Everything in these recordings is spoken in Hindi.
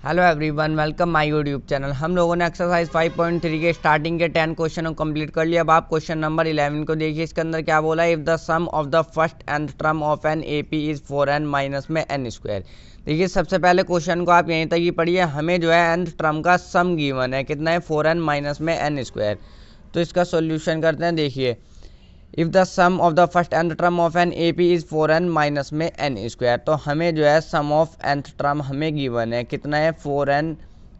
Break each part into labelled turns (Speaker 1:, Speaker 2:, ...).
Speaker 1: Hello everyone, welcome my YouTube channel. हम लोगों ने एक्सरसाइज 5.3 के स्टार्टिंग के 10 क्वेश्चन को कंप्लीट कर लिया। अब आप क्वेश्चन नंबर 11 को देखिए। इसके अंदर क्या बोला है, if the sum of the first nth term of an AP is 4n minus में n स्क्वायर। देखिए सबसे पहले क्वेश्चन को आप यहीं तक ही पढ़िए। हमें जो है nth टर्म का सम गिवन है, कितना है 4n माइनस में n स्क्वायर। तो इसका सोल्यूशन करते हैं। देखिए if the sum of the first nth term of an A P is 4n minus में n स्क्वायर। तो हमें जो है सम ऑफ nth टर्म हमें गिवन है, कितना है 4n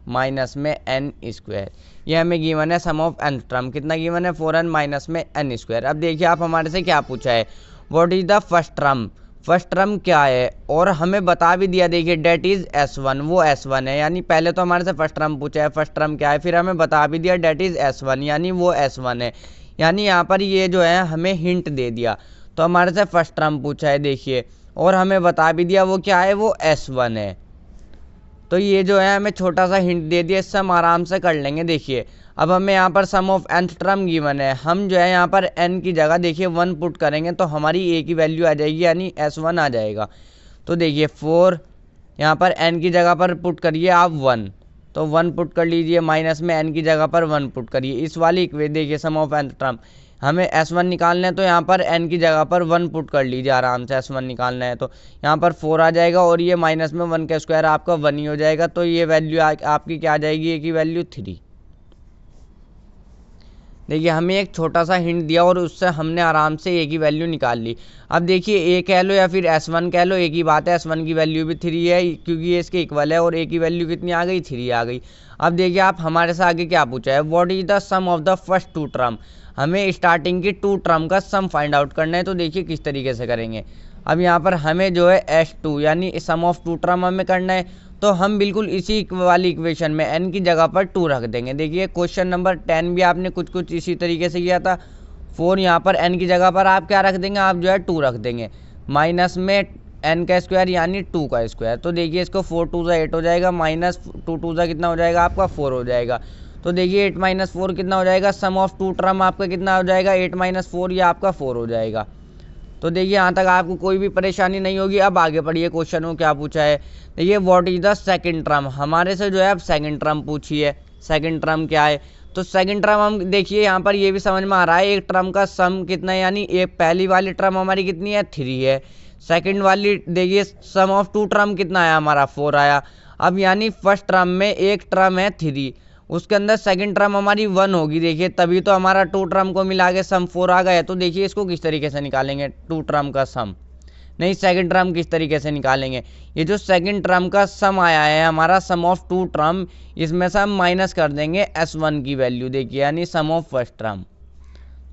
Speaker 1: माइनस में n स्क्वायर। ये हमें गिवन है सम ऑफ nth टर्म, कितना गिवन है 4n माइनस में n स्क्वायर। अब देखिए आप हमारे से क्या पूछा है, what is the first term. First term क्या है और हमें बता भी दिया। देखिए डेट इज़ S1, वो S1 है। यानी पहले तो हमारे से फर्स्ट टर्म पूछा है, फर्स्ट टर्म क्या है, फिर हमें बता भी दिया डेट इज़ S1, यानी वो S1 है। यानी यहाँ पर ये जो है हमें हिंट दे दिया। तो हमारे से फर्स्ट टर्म पूछा है देखिए, और हमें बता भी दिया वो क्या है, वो S1 है। तो ये जो है हमें छोटा सा हिंट दे दिया, इससे हम आराम से कर लेंगे। देखिए अब हमें यहाँ पर सम ऑफ nth टर्म गिवन है। हम जो है यहाँ पर n की जगह देखिए 1 पुट करेंगे तो हमारी a की वैल्यू आ जाएगी, यानी S1 आ जाएगा। तो देखिए 4 यहाँ पर n की जगह पर पुट करिए आप 1, तो 1 पुट कर लीजिए, माइनस में n की जगह पर 1 पुट करिए। इस वाली इक्वेशन देखिए सम ऑफ nth टर्म हमें S1 निकालना है, तो यहाँ पर n की जगह पर 1 पुट कर लीजिए आराम से। S1 निकालना है तो यहाँ पर 4 आ जाएगा, और ये माइनस में 1 का स्क्वायर आपका 1 ही हो जाएगा। तो ये वैल्यू आपकी क्या आ जाएगी, a की वैल्यू 3। देखिए हमें एक छोटा सा हिंट दिया और उससे हमने आराम से a की वैल्यू निकाल ली। अब देखिए a कह लो या फिर S1 कह लो, एक ही बात है। S1 की वैल्यू भी 3 है क्योंकि ये इसके इक्वल है, और a की वैल्यू कितनी आ गई, 3 आ गई। अब देखिए आप हमारे से आगे क्या पूछा है, what is the sum of the first 2 term. हमें स्टार्टिंग की 2 टर्म का सम फाइंड आउट करना है। तो देखिए किस तरीके से करेंगे। अब यहाँ पर हमें जो है S2 यानी सम ऑफ 2 टर्म हमें करना है। तो हम बिल्कुल इसी वाली इक्वेशन में n की जगह पर 2 रख देंगे। देखिए क्वेश्चन नंबर 10 भी आपने कुछ इसी तरीके से किया था। 4 यहाँ पर n की जगह पर आप क्या रख देंगे, आप जो है 2 रख देंगे, माइनस में n का स्क्वायर यानी 2 का स्क्वायर। तो देखिए इसको 4 2 8 हो जाएगा, माइनस 2 2 कितना हो जाएगा आपका 4 हो जाएगा। तो देखिए 8 माइनस 4 कितना हो जाएगा, सम ऑफ 2 टर्म आपका कितना हो जाएगा, 8 माइनस 4, ये आपका 4 हो जाएगा। तो देखिए यहाँ तक आपको कोई भी परेशानी नहीं होगी। अब आगे बढ़िए, क्वेश्चन को क्या पूछा है। देखिए what is the second term, हमारे से जो है अब सेकंड टर्म पूछी है। सेकंड टर्म क्या है, तो सेकंड टर्म हम देखिए यहाँ पर ये भी समझ में आ रहा है, एक टर्म का सम कितना है, यानी एक पहली वाली टर्म हमारी कितनी है, 3 है। सेकंड वाली देखिए सम ऑफ 2 टर्म कितना आया हमारा, 4 आया। अब यानी फर्स्ट टर्म में एक टर्म है 3, उसके अंदर सेकंड टर्म हमारी 1 होगी। देखिए तभी तो हमारा 2 टर्म को मिला के सम 4 आ गया। तो देखिए इसको किस तरीके से निकालेंगे, 2 टर्म का सम नहीं, सेकंड टर्म किस तरीके से निकालेंगे। ये जो सेकंड टर्म का सम आया है हमारा, सम ऑफ 2 टर्म, इसमें से हम माइनस कर देंगे S1 की वैल्यू। देखिए यानी सम ऑफ फर्स्ट टर्म।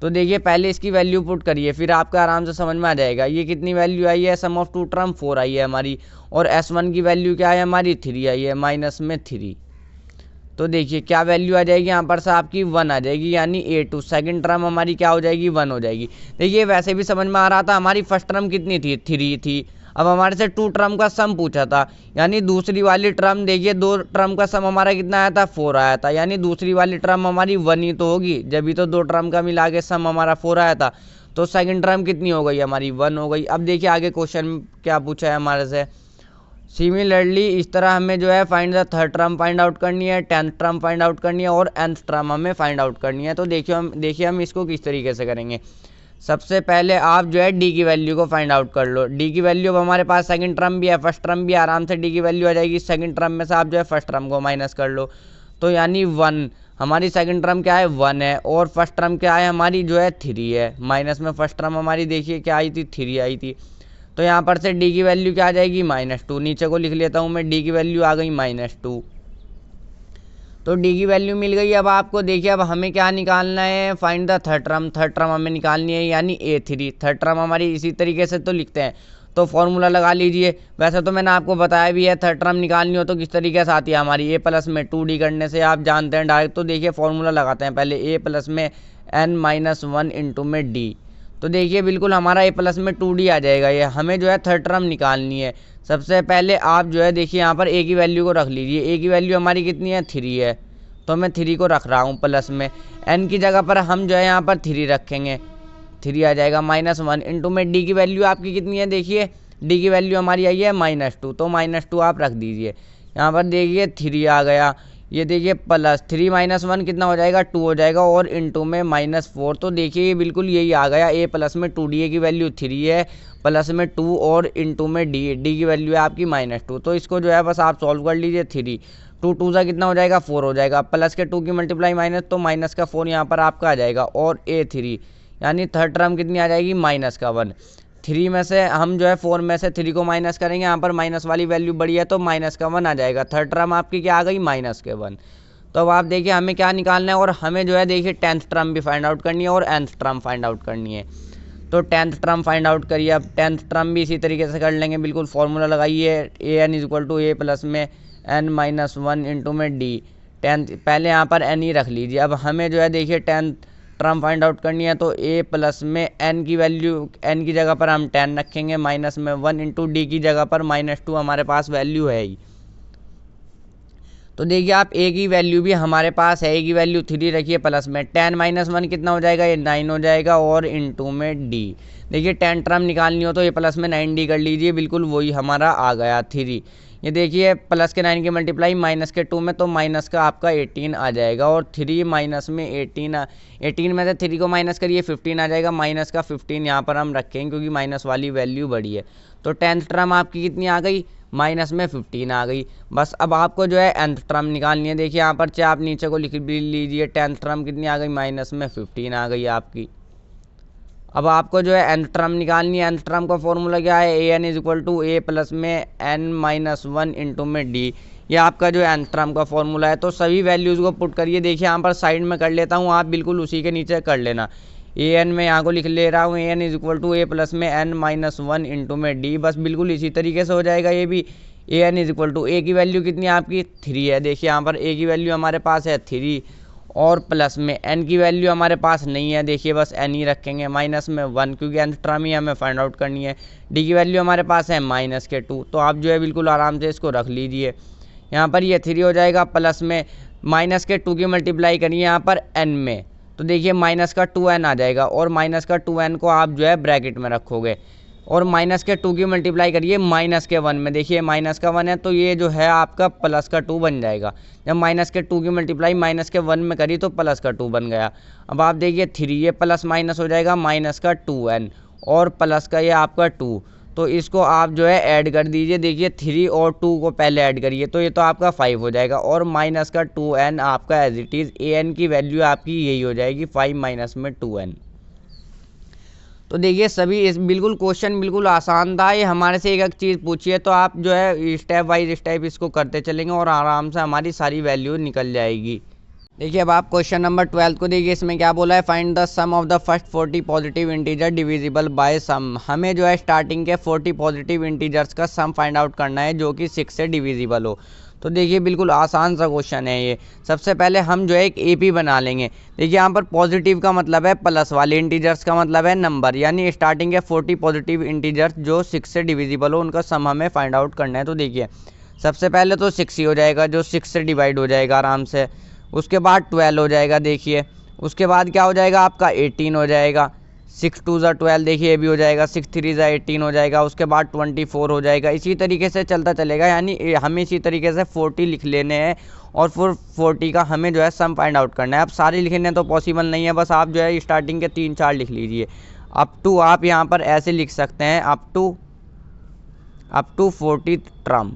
Speaker 1: तो देखिए पहले इसकी वैल्यू पुट करिए, फिर आपको आराम से समझ में आ जाएगा। ये कितनी वैल्यू आई है, सम ऑफ 2 टर्म 4 आई है हमारी, और S1 की वैल्यू क्या है हमारी, 3 आई है, माइनस में 3। तो देखिए क्या वैल्यू आ जाएगी यहाँ पर से आपकी 1 आ जाएगी, यानी A2 सेकंड टर्म हमारी क्या हो जाएगी, 1 हो जाएगी। देखिए वैसे भी समझ में आ रहा था, हमारी फर्स्ट टर्म कितनी थी, 3 थी। अब हमारे से 2 टर्म का सम पूछा था, यानी दूसरी वाली टर्म देखिए 2 टर्म का सम हमारा कितना आया था, 4 आया था। यानी दूसरी वाली टर्म हमारी 1 ही तो होगी, जब भी तो 2 टर्म का मिला के सम हमारा 4 आया था। तो सेकंड टर्म कितनी हो गई हमारी, 1 हो गई। अब देखिए आगे क्वेश्चन क्या पूछा है हमारे से। सिमिलरली इस तरह हमें जो है find the third term find out करनी है, 10th टर्म फाइंड आउट करनी है, और nth टर्म हमें फाइंड आउट करनी है। तो देखिए हम इसको किस तरीके से करेंगे। सबसे पहले आप जो है d की वैल्यू को फाइंड आउट कर लो। d की वैल्यू अब हमारे पास सेकंड टर्म भी है, फर्स्ट टर्म भी है, आराम से d की वैल्यू आ जाएगी। सेकंड टर्म में से आप जो है फर्स्ट टर्म को माइनस कर लो, तो यानी 1। हमारी सेकंड टर्म क्या है, 1 है, और फर्स्ट टर्म क्या है हमारी जो है 3 है, माइनस में फर्स्ट टर्म हमारी देखिए क्या आई थी, 3 आई थी। तो यहाँ पर से d की वैल्यू क्या आ जाएगी, -2। नीचे को लिख लेता हूँ मैं, d की वैल्यू आ गई -2। तो d की वैल्यू मिल गई। अब आपको देखिए अब हमें क्या निकालना है, find the third term. Third term हमें निकालनी है, यानी A3। थर्ड टर्म हमारी इसी तरीके से तो लिखते हैं, तो फॉर्मूला लगा लीजिए। वैसे तो मैंने आपको बताया भी है, थर्ड टर्म निकालनी हो तो किस तरीके से आती है हमारी, a प्लस में 2d करने से आप जानते हैं डायरेक्ट। तो देखिए फॉर्मूला लगाते हैं पहले, a प्लस में n-1 इंटू में d। तो देखिए बिल्कुल हमारा a प्लस में 2d आ जाएगा। ये हमें जो है थर्ड टर्म निकालनी है। सबसे पहले आप जो है देखिए यहाँ पर a की वैल्यू को रख लीजिए। a की वैल्यू हमारी कितनी है, 3 है, तो मैं 3 को रख रहा हूँ प्लस में। n की जगह पर हम जो है यहाँ पर 3 रखेंगे, 3 आ जाएगा, -1 इंटू में d की वैल्यू आपकी कितनी है, देखिए d की वैल्यू हमारी आई है -2, तो -2 आप रख दीजिए। यहाँ पर देखिए 3 आ गया, ये देखिए प्लस 3 माइनस 1 कितना हो जाएगा 2 हो जाएगा, और इनटू में -4। तो देखिए ये बिल्कुल यही आ गया, ए प्लस में 2d, ए की वैल्यू 3 है, प्लस में 2 और इनटू में डी की वैल्यू है आपकी -2। तो इसको जो है बस आप सॉल्व कर लीजिए। 3 2 2 सा कितना हो जाएगा 4 हो जाएगा, प्लस के 2 की मल्टीप्लाई माइनस, तो माइनस का 4 यहाँ पर आपका आ जाएगा, और A3 यानी थर्ड टर्म कितनी आ जाएगी -1। 3 में से हम जो है 4 में से 3 को माइनस करेंगे, यहाँ पर माइनस वाली वैल्यू बड़ी है तो -1 आ जाएगा। थर्ड टर्म आपकी क्या आ गई -1। तो अब आप देखिए हमें क्या निकालना है, और हमें जो है देखिए 10th टर्म भी फाइंड आउट करनी है और nth टर्म फाइंड आउट करनी है। तो 10th टर्म फाइंड आउट करिए। अब 10th टर्म भी इसी तरीके से कर लेंगे, बिल्कुल फॉर्मूला लगाइए, an = a प्लस में n-1 इंटू में डी। 10th पहले यहाँ पर n ही रख लीजिए। अब हमें जो है देखिए 10th टर्म फाइंड आउट करनी है, तो a प्लस में n की वैल्यू, n की जगह पर हम 10 रखेंगे, -1 इंटू डी की जगह पर -2 हमारे पास वैल्यू है ही। तो देखिए आप a की वैल्यू भी हमारे पास है, a की वैल्यू 3 रखिए, प्लस में 10 -1 कितना हो जाएगा, ये 9 हो जाएगा, और इनटू में d। देखिए 10 टर्म निकालनी हो तो ये प्लस में 9d कर लीजिए, बिल्कुल वही हमारा आ गया 3। ये देखिए प्लस के 9 की मल्टीप्लाई माइनस के 2 में, तो माइनस का आपका 18 आ जाएगा, और 3 माइनस में 18 में से 3 को माइनस करिए 15 आ जाएगा, माइनस का 15 यहाँ पर हम रखेंगे क्योंकि माइनस वाली वैल्यू बड़ी है। तो 10th टर्म आपकी कितनी आ गई, माइनस में 15 आ गई। बस अब आपको जो है nth टर्म निकालनी है। देखिए यहाँ पर चाहे आप नीचे को लिख भी लीजिए, 10th टर्म कितनी आ गई, माइनस में 15 आ गई आपकी। अब आपको जो है nth टर्म निकालनी है। nth टर्म का फॉर्मूला क्या है, an = a प्लस में n-1 इंटू में डी। ये आपका जो है nth टर्म का फॉर्मूला है। तो सभी वैल्यूज़ को पुट करिए। देखिए यहाँ पर साइड में कर लेता हूँ, आप बिल्कुल उसी के नीचे कर लेना। an में यहाँ को लिख ले रहा हूँ, an = a प्लस में n-1 इंटू में डी। बस बिल्कुल इसी तरीके से हो जाएगा ये भी। an = a की वैल्यू कितनी है आपकी 3 है। देखिए यहाँ पर a की वैल्यू हमारे पास है 3, और प्लस में n की वैल्यू हमारे पास नहीं है, देखिए बस n ही रखेंगे, -1 क्योंकि nth टर्म ही हमें फाइंड आउट करनी है। d की वैल्यू हमारे पास है -2। तो आप जो है बिल्कुल आराम से इसको रख लीजिए। यहाँ पर ये 3 हो जाएगा, प्लस में -2 की मल्टीप्लाई करिए यहाँ पर n में, तो देखिए -2n आ जाएगा, और -2n को आप जो है ब्रैकेट में रखोगे, और -2 की मल्टीप्लाई करिए -1 में। देखिए -1 है तो ये जो है आपका +2 बन जाएगा। जब -2 की मल्टीप्लाई -1 में करी तो +2 बन गया। अब आप देखिए 3, ये प्लस माइनस हो जाएगा -2n, और प्लस का ये आपका 2, तो इसको आप जो है ऐड कर दीजिए। देखिए 3 और 2 को पहले ऐड करिए, तो ये तो आपका 5 हो जाएगा, और -2n आपका एज इट इज़ an की वैल्यू आपकी यही हो जाएगी 5 - 2n। तो देखिए सभी इस बिल्कुल क्वेश्चन बिल्कुल आसान था। ये हमारे से एक एक चीज़ पूछिए तो आप जो है स्टेप बाय स्टेप इसको करते चलेंगे और आराम से हमारी सारी वैल्यू निकल जाएगी। देखिए अब आप क्वेश्चन नंबर 12 को देखिए, इसमें क्या बोला है, find the sum of the first 40 positive integer divisible by some. हमें जो है स्टार्टिंग के 40 पॉजिटिव इंटीजर्स का सम फाइंड आउट करना है जो कि 6 से डिविजिबल हो। तो देखिए बिल्कुल आसान सा क्वेश्चन है ये। सबसे पहले हम जो है एक एपी बना लेंगे। देखिए यहाँ पर पॉजिटिव का मतलब है प्लस वाले, इंटीजर्स का मतलब है नंबर, यानी स्टार्टिंग के 40 पॉजिटिव इंटीजर्स जो 6 से डिविजिबल हो उनका सम हमें फाइंड आउट करना है। तो देखिए सबसे पहले तो 6 ही हो जाएगा जो 6 से डिवाइड हो जाएगा आराम से। उसके बाद 12 हो जाएगा, देखिए उसके बाद क्या हो जाएगा आपका 18 हो जाएगा, 6 2 ज़ा 12, देखिए ये भी हो जाएगा, 6 3 ज़ा 18 हो जाएगा। उसके बाद 24 हो जाएगा। इसी तरीके से चलता चलेगा, यानी हमें इसी तरीके से 40 लिख लेने हैं और फिर 40 का हमें जो है सम फाइंड आउट करना है। अब सारे लिखने तो पॉसिबल नहीं है, बस आप जो है स्टार्टिंग के 3-4 लिख लीजिए। अप टू आप यहाँ पर ऐसे लिख सकते हैं, अप टू 40 टर्म।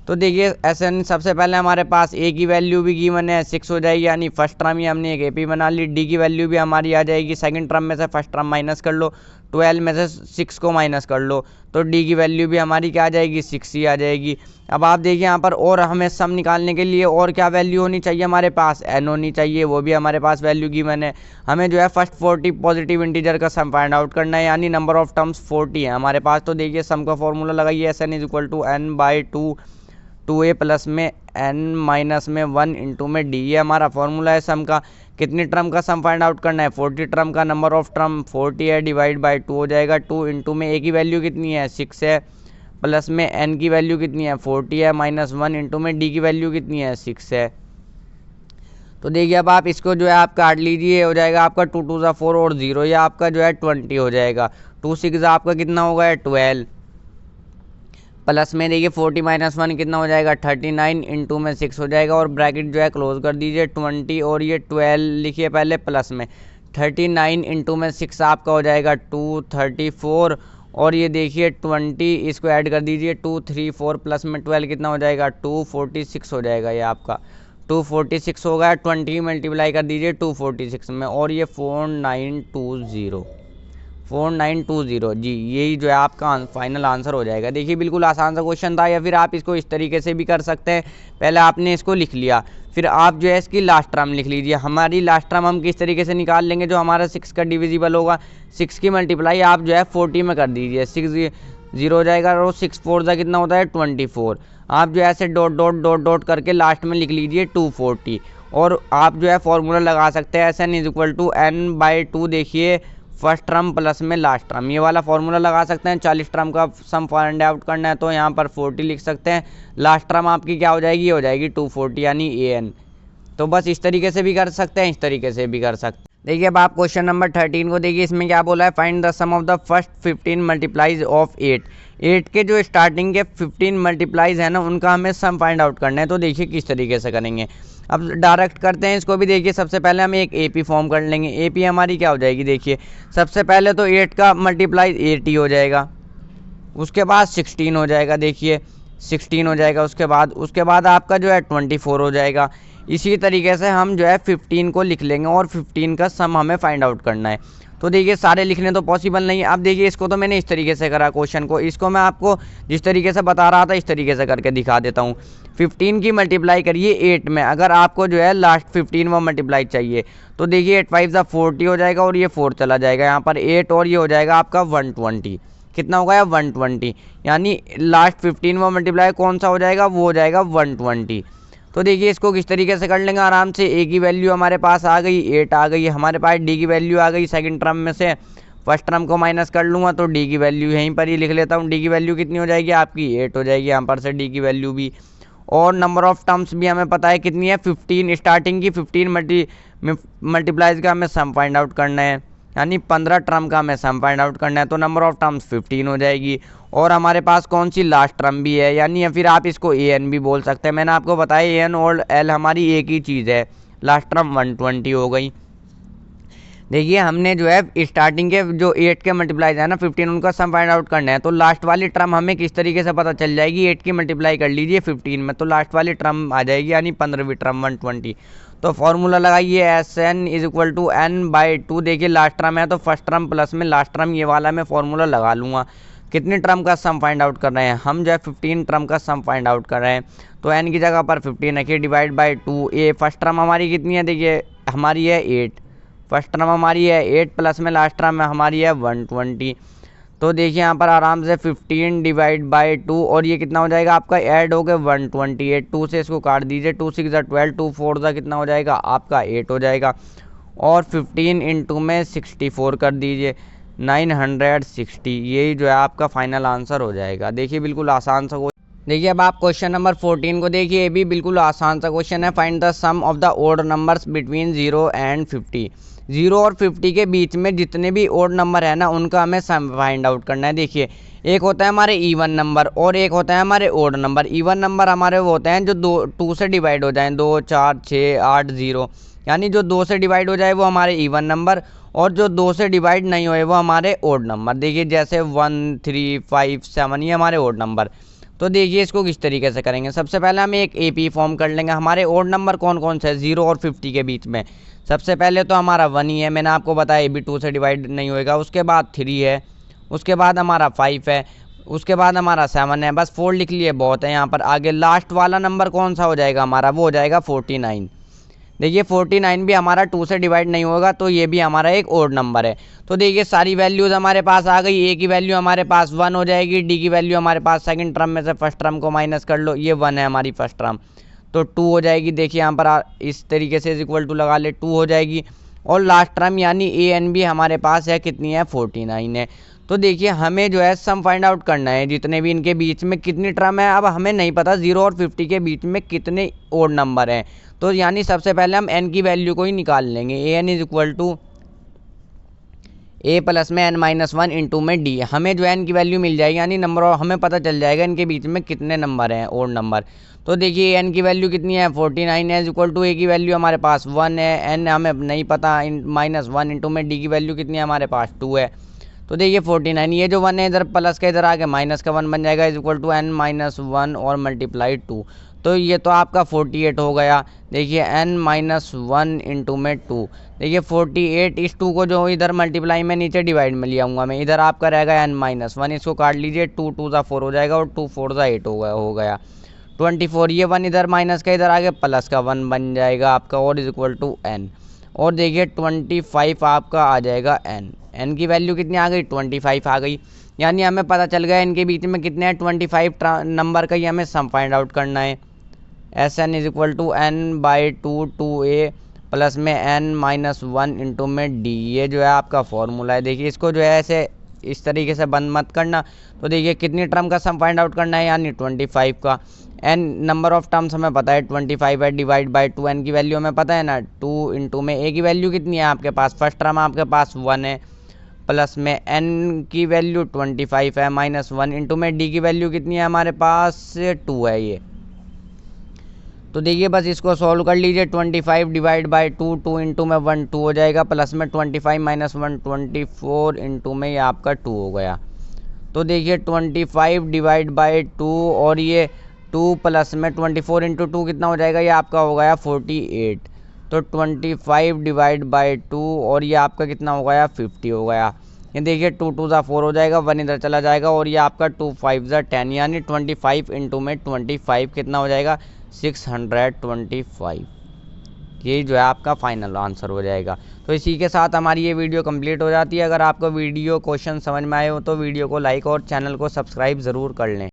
Speaker 1: तो देखिए ऐसे सबसे पहले हमारे पास ए की वैल्यू भी गिवन है 6 हो जाएगी, यानी फर्स्ट टर्म ही हमने एक एपी बना ली। डी की वैल्यू भी हमारी आ जाएगी, सेकंड टर्म में से फर्स्ट टर्म माइनस कर लो, 12 में से 6 को माइनस कर लो, तो डी की वैल्यू भी हमारी क्या आ जाएगी 6 ही आ जाएगी। अब आप देखिए यहाँ पर और हमें सम निकालने के लिए और क्या वैल्यू होनी चाहिए, हमारे पास एन होनी चाहिए, वो भी हमारे पास वैल्यू गिवन है। हमें जो है फर्स्ट 40 पॉजिटिव इंटीजर का सम फाइंड आउट करना है, यानी नंबर ऑफ टर्म्स 40 है हमारे पास। तो देखिए सम का फॉर्मूला लगाइए, S N = n/2 2a plus में n माइनस में 1 इंटू में डी। ये हमारा फॉर्मूला है सम का। कितनी टर्म का सम फाइंड आउट करना है, 40 टर्म का। नंबर ऑफ टर्म 40 है, डिवाइड बाय 2 हो जाएगा। 2 इंटू में a की वैल्यू कितनी है 6 है, प्लस में n की वैल्यू कितनी है 40 है, -1 इंटू में d की वैल्यू कितनी है 6 है। तो देखिए अब आप इसको जो है आप काट लीजिए, हो जाएगा आपका 2 2 ज़ा 4 और 0, या आपका जो है 20 हो जाएगा। 2 6 ज़ा आपका कितना होगा 12, प्लस में देखिए 40 माइनस 1 कितना हो जाएगा 39, इंटू में 6 हो जाएगा और ब्रैकेट जो है क्लोज कर दीजिए 20 और ये 12 लिखिए पहले प्लस में 39 इंटू में 6 आपका हो जाएगा 234 और ये देखिए 20 इसको ऐड कर दीजिए 234 प्लस में 12 कितना हो जाएगा 246 हो जाएगा। ये आपका 246 होगा। 20 मल्टीप्लाई कर दीजिए 246 में और ये 4920 जी, यही जो है आपका फाइनल आंसर हो जाएगा। देखिए बिल्कुल आसान सा क्वेश्चन था, या फिर आप इसको इस तरीके से भी कर सकते हैं। पहले आपने इसको लिख लिया, फिर आप जो है इसकी लास्ट टर्म लिख लीजिए। हमारी लास्ट टर्म हम किस तरीके से निकाल लेंगे, जो हमारा 6 का डिविजिबल होगा 6 की मल्टीप्लाई आप जो है 40 में कर दीजिए, 6 0 हो जाएगा और 6 4 का कितना होता है 24। आप जो है ऐसे डॉट डॉट डॉट डॉट करके लास्ट में लिख लीजिए 240 और आप जो है फॉर्मूला लगा सकते हैं SN is equal to n/2। देखिए फर्स्ट टर्म प्लस में लास्ट टर्म, ये वाला फॉर्मूला लगा सकते हैं। 40 टर्म का सम फाइंड आउट करना है तो यहाँ पर 40 लिख सकते हैं। लास्ट टर्म आपकी क्या हो जाएगी, हो जाएगी 240 यानी AN। तो बस इस तरीके से भी कर सकते हैं, इस तरीके से भी कर सकते हैं। देखिए अब आप क्वेश्चन नंबर 13 को देखिए, इसमें क्या बोला है, find the sum of the first 15 multiples of 8 के जो स्टार्टिंग के 15 मल्टीप्लाइज है ना, उनका हमें सम फाइंड आउट करना है। तो देखिए किस तरीके से करेंगे, अब डायरेक्ट करते हैं इसको भी। देखिए सबसे पहले हम एक AP फॉर्म कर लेंगे। AP हमारी क्या हो जाएगी, देखिए सबसे पहले तो 8 का मल्टीप्लाइज 8 ही हो जाएगा, उसके बाद 16 हो जाएगा, देखिए 16 हो जाएगा, उसके बाद आपका जो है 24 हो जाएगा। इसी तरीके से हम जो है 15 को लिख लेंगे और 15 का सम हमें फाइंड आउट करना है। तो देखिए सारे लिखने तो पॉसिबल नहीं है। अब देखिए इसको तो मैंने इस तरीके से करा क्वेश्चन को, इसको मैं आपको जिस तरीके से बता रहा था इस तरीके से करके दिखा देता हूँ। 15 की मल्टीप्लाई करिए 8 में, अगर आपको जो है लास्ट 15 में मल्टीप्लाई चाहिए तो देखिए 8 5 40 हो जाएगा और ये 4 चला जाएगा यहाँ पर 8 और ये हो जाएगा आपका 120। कितना होगा 120, यानी लास्ट 15 में मल्टीप्लाई कौन सा हो जाएगा, वो हो जाएगा 120। तो देखिए इसको किस तरीके से कर लेंगे आराम से। A की वैल्यू हमारे पास आ गई 8 आ गई, हमारे पास D की वैल्यू आ गई सेकंड टर्म में से। फर्स्ट टर्म को माइनस कर लूँगा तो D की वैल्यू यहीं पर ही लिख लेता हूँ। D की वैल्यू कितनी हो जाएगी आपकी 8 हो जाएगी, यहाँ पर से D की वैल्यू भी। और नंबर ऑफ टर्म्स भी हमें पता है कितनी है 15, स्टार्टिंग की 15 मल्टीप्लाइज का हमें सम फाइंड आउट करना है, यानी 15 टर्म का हमें सम फाइंड आउट करना है। तो नंबर ऑफ टर्म्स 15 हो जाएगी और हमारे पास कौन सी लास्ट टर्म भी है, यानी या फिर आप इसको AN भी बोल सकते हैं। मैंने आपको बताया AN और L हमारी एक ही चीज़ है। लास्ट टर्म 120 हो गई। देखिए हमने जो है स्टार्टिंग के जो 8 के मल्टीप्लाई है ना 15, उनका सम फाइंड आउट करना है। तो लास्ट वाली टर्म हमें किस तरीके से पता चल जाएगी, 8 की मल्टीप्लाई कर लीजिए 15 में तो लास्ट वाली टर्म आ जाएगी, यानी 15वीं टर्म 120। तो फॉर्मूला लगाइए SN is equal to n/2। देखिए लास्ट टर्म है तो फर्स्ट टर्म प्लस में लास्ट टर्म, ये वाला मैं फॉर्मूला लगा लूँगा। कितने टर्म का सम फाइंड आउट कर रहे हैं हम, जो है 15 टर्म का सम फाइंड आउट कर रहे हैं। तो n की जगह पर 15 रखिए, divide by 2। A first term हमारी कितनी है, देखिए हमारी है 8, फर्स्ट टर्म हमारी है 8 प्लस में लास्ट टर्म हमारी है 120। तो देखिए यहाँ पर आराम से 15 डिवाइड बाई 2 और ये कितना हो जाएगा आपका ऐड हो गया 128। 2 से इसको काट दीजिए, 2 6 12, 2 4 कितना हो जाएगा आपका 8 हो जाएगा और 15 इंटू में 64 कर दीजिए 960। यही जो है आपका फाइनल आंसर हो जाएगा। देखिए बिल्कुल आसान सा। देखिए अब आप क्वेश्चन नंबर 14 को देखिए, ये भी बिल्कुल आसान सा क्वेश्चन है। Find the sum of the odd numbers between 0 and 50। 0 और 50 के बीच में जितने भी ओड नंबर है ना, उनका हमें सम फाइंड आउट करना है। देखिए एक होता है हमारे इवन नंबर और एक होता है हमारे ओड नंबर। इवन नंबर हमारे वो होते हैं जो 2 से डिवाइड हो जाएं, 2 4 6 8 0, यानी जो 2 से डिवाइड हो जाए वो हमारे इवन नंबर और जो 2 से डिवाइड नहीं होए वो हमारे ओड नंबर। देखिए जैसे 1 3 5 7 ये हमारे ओड नंबर। तो देखिए इसको किस तरीके से करेंगे। सबसे पहले हम एक AP फॉर्म कर लेंगे। हमारे ओड नंबर कौन कौन से है 0 और 50 के बीच में। सबसे पहले तो हमारा 1 ही है, मैंने आपको बताया ये भी 2 से डिवाइड नहीं होएगा। उसके बाद 3 है, उसके बाद हमारा 5 है, उसके बाद हमारा 7 है। बस 4 लिख लिए बहुत है। यहाँ पर आगे लास्ट वाला नंबर कौन सा हो जाएगा हमारा, वो हो जाएगा 49। देखिए 49 भी हमारा 2 से डिवाइड नहीं होगा, तो ये भी हमारा एक ओड नंबर है। तो देखिए सारी वैल्यूज़ हमारे पास आ गई। A की वैल्यू हमारे पास 1 हो जाएगी, D की वैल्यू हमारे पास सेकंड टर्म में से फर्स्ट टर्म को माइनस कर लो, ये 1 है हमारी फर्स्ट टर्म, तो 2 हो जाएगी। देखिए यहाँ पर इस तरीके से इक्वल टू लगा ले, 2 हो जाएगी। और लास्ट टर्म यानी AN भी हमारे पास है, कितनी है 49 है। तो देखिए हमें जो है सम फाइंड आउट करना है जितने भी इनके बीच में कितनी टर्म है। अब हमें नहीं पता 0 और 50 के बीच में कितने ओड नंबर हैं, तो यानी सबसे पहले हम n की वैल्यू को ही निकाल लेंगे। AN is equal to a plus में n माइनस वन इंटू में डी, हमें जो है n की वैल्यू मिल जाएगी, यानी नंबर और हमें पता चल जाएगा इनके बीच में कितने नंबर हैं, ओड नंबर। तो देखिए n की वैल्यू कितनी है 49 है, इक्वल टू ए की वैल्यू हमारे पास 1 है, n हमें नहीं पता, माइनस वन इंटू में डी की वैल्यू कितनी है हमारे पास 2 है। तो देखिए 49, ये जो 1 है इधर प्लस का इधर आके माइनस का 1 बन जाएगा, equal to n minus one और मल्टीप्लाई 2। तो ये तो आपका 48 हो गया। देखिए n माइनस वन इंटू में 2, देखिए 48, इस 2 को जो इधर मल्टीप्लाई में नीचे डिवाइड में लिया हूँ मैं, इधर आपका रहेगा n माइनस वन, इसको काट लीजिए, 2 2 ज़ा 4 हो जाएगा और 2 4 ज़ा 8 हो गया 24। ये 1 इधर माइनस का इधर आगे प्लस का 1 बन जाएगा आपका, और इज इक्वल टू n। और देखिए 25 आपका आ जाएगा n की वैल्यू कितनी आ गई 25 आ गई, यानी हमें पता चल गया इनके बीच में कितने हैं 25 नंबर का ही हमें सम फाइंड आउट करना है। Sn is equal to n by 2 plus में n माइनस वन इंटू में d, ये जो है आपका फॉर्मूला है। देखिए इसको जो है ऐसे इस तरीके से बंद मत करना। तो देखिए कितनी टर्म का सम फाइंड आउट करना है, यानी 25 का। n नंबर ऑफ टर्म्स हमें पता है 25 है, डिवाइड बाई 2, n की वैल्यू हमें पता है ना 2 इंटू में a की वैल्यू कितनी है आपके पास, फर्स्ट टर्म आपके पास 1 है, प्लस में n की वैल्यू 25 है, माइनस वन इंटू में d की वैल्यू कितनी है हमारे पास 2 है ये। तो देखिए बस इसको सॉल्व कर लीजिए, 25 डिवाइड बाई 2, 2 इंटू में 1 2 हो जाएगा, प्लस में 25 माइनस वन 24 इंटू में ये आपका 2 हो गया। तो देखिए 25 डिवाइड बाई 2 और ये 2 प्लस में 24 इंटू 2 कितना हो जाएगा, ये आपका हो गया 48। तो 25 डिवाइड बाई 2 और ये आपका कितना हो गया 50 हो गया। ये देखिए 2 2 ज़ा 4 हो जाएगा, 1 इधर चला जाएगा, और ये आपका 2 5 ज़ा 10, यानी 25 इंटू में 25 कितना हो जाएगा 625। ये जो है आपका फाइनल आंसर हो जाएगा। तो इसी के साथ हमारी ये वीडियो कंप्लीट हो जाती है। अगर आपको वीडियो क्वेश्चन समझ में आए हो तो वीडियो को लाइक और चैनल को सब्सक्राइब ज़रूर कर लें।